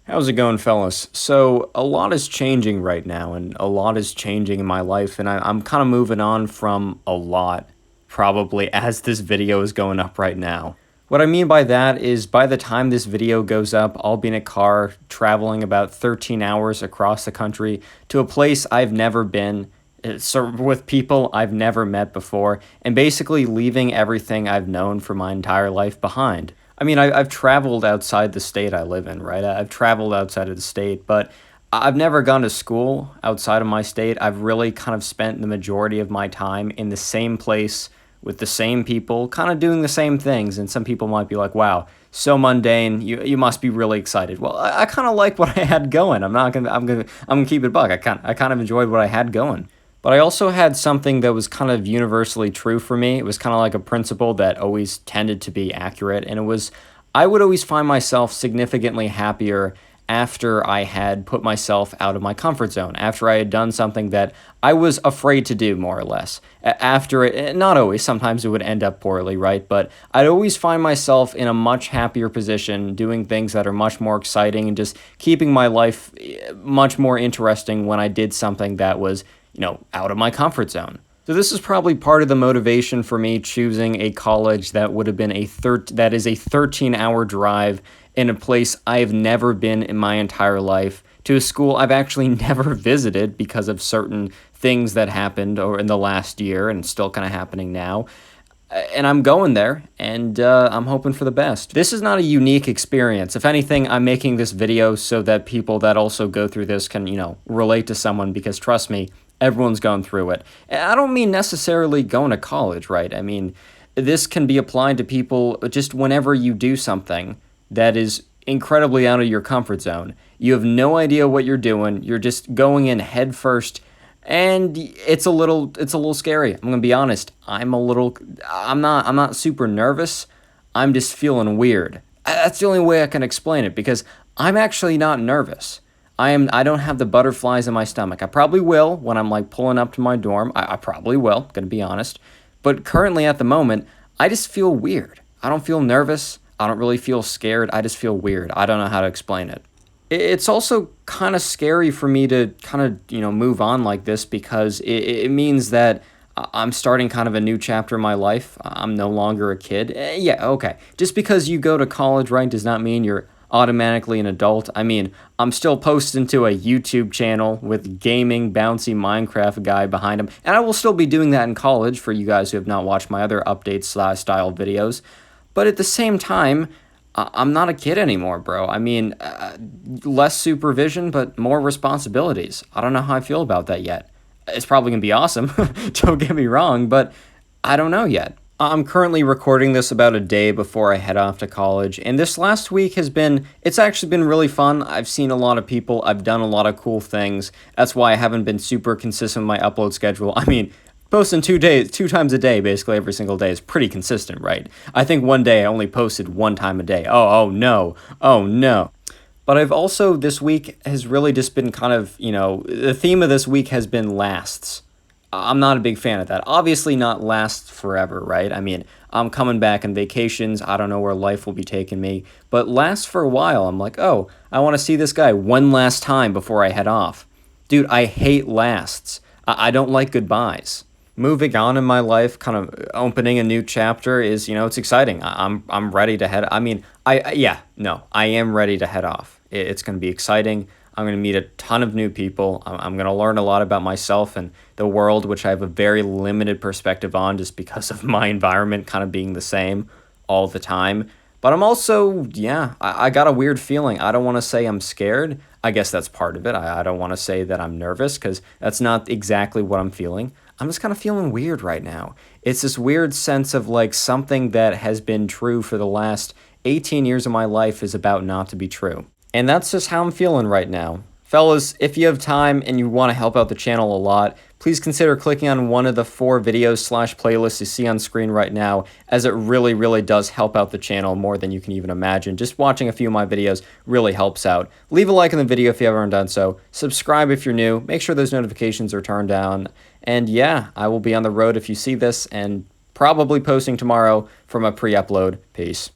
How's it going, fellas? So, a lot is changing right now, and a lot is changing in my life, and I'm kind of moving on from a lot, probably as this video is going up right now. What I mean by that is by the time this video goes up, I'll be in a car traveling about 13 hours across the country to a place I've never been, with people I've never met before, and basically leaving everything I've known for my entire life behind. I mean, I've traveled outside the state I live in, right? I've traveled outside of the state, but I've never gone to school outside of my state. I've really kind of spent the majority of my time in the same place with the same people, kind of doing the same things. And some people might be like, wow, so mundane. You must be really excited. Well, I kind of like what I had going. I'm gonna keep it a buck. I kind of enjoyed what I had going. But I also had something that was kind of universally true for me. It was kind of like a principle that always tended to be accurate. And it was, I would always find myself significantly happier after I had put myself out of my comfort zone, after I had done something that I was afraid to do, more or less. After it, not always, sometimes it would end up poorly, right? But I'd always find myself in a much happier position, doing things that are much more exciting and just keeping my life much more interesting when I did something that was out of my comfort zone. So this is probably part of the motivation for me choosing a college that would have been that is a 13-hour drive in a place I've never been in my entire life, to a school I've actually never visited because of certain things that happened or in the last year and still kind of happening now. And I'm going there, and I'm hoping for the best. This is not a unique experience. If anything, I'm making this video so that people that also go through this can, relate to someone, because trust me, everyone's gone through it. And I don't mean necessarily going to college, right? I mean, this can be applied to people just whenever you do something that is incredibly out of your comfort zone. You have no idea what you're doing. You're just going in head first, and it's a little scary. I'm gonna be honest. I'm not super nervous. I'm just feeling weird. That's the only way I can explain it, because I'm actually not nervous. I don't have the butterflies in my stomach. I probably will when I'm like pulling up to my dorm. I probably will, gonna be honest. But currently at the moment, I just feel weird. I don't feel nervous. I don't really feel scared. I just feel weird. I don't know how to explain it. It's also kind of scary for me to kind of, move on like this, because it means that I'm starting kind of a new chapter in my life. I'm no longer a kid. Yeah, okay. Just because you go to college, right, does not mean you're automatically an adult. I mean, I'm still posting to a YouTube channel with gaming bouncy Minecraft guy behind him, and I will still be doing that in college for you guys who have not watched my other updates style videos. But at the same time, I'm not a kid anymore, bro. I mean, less supervision, but more responsibilities. I don't know how I feel about that yet. It's probably going to be awesome, don't get me wrong, but I don't know yet. I'm currently recording this about a day before I head off to college, and this last week it's actually been really fun. I've seen a lot of people, I've done a lot of cool things. That's why I haven't been super consistent with my upload schedule. I mean, posting 2 times a day, basically every single day, is pretty consistent, right? I think one day I only posted 1 time a day. Oh no, oh no. But I've also, this week has really just been kind of, the theme of this week has been lasts. I'm not a big fan of that. Obviously not last forever, right? I mean, I'm coming back on vacations. I don't know where life will be taking me. But last for a while, I'm like, oh, I want to see this guy one last time before I head off. Dude, I hate lasts. I don't like goodbyes. Moving on in my life, kind of opening a new chapter is, it's exciting. I'm ready to head. I mean, I am ready to head off. It's going to be exciting. I'm going to meet a ton of new people. I'm going to learn a lot about myself and the world, which I have a very limited perspective on just because of my environment kind of being the same all the time. But I'm also, I got a weird feeling. I don't want to say I'm scared. I guess that's part of it. I don't want to say that I'm nervous, because that's not exactly what I'm feeling. I'm just kind of feeling weird right now. It's this weird sense of like something that has been true for the last 18 years of my life is about not to be true. And that's just how I'm feeling right now. Fellas, if you have time and you want to help out the channel a lot, please consider clicking on one of the 4 videos/playlists you see on screen right now, as it really, really does help out the channel more than you can even imagine. Just watching a few of my videos really helps out. Leave a like on the video if you haven't done so. Subscribe if you're new. Make sure those notifications are turned down. And yeah, I will be on the road if you see this, and probably posting tomorrow from a pre-upload. Peace.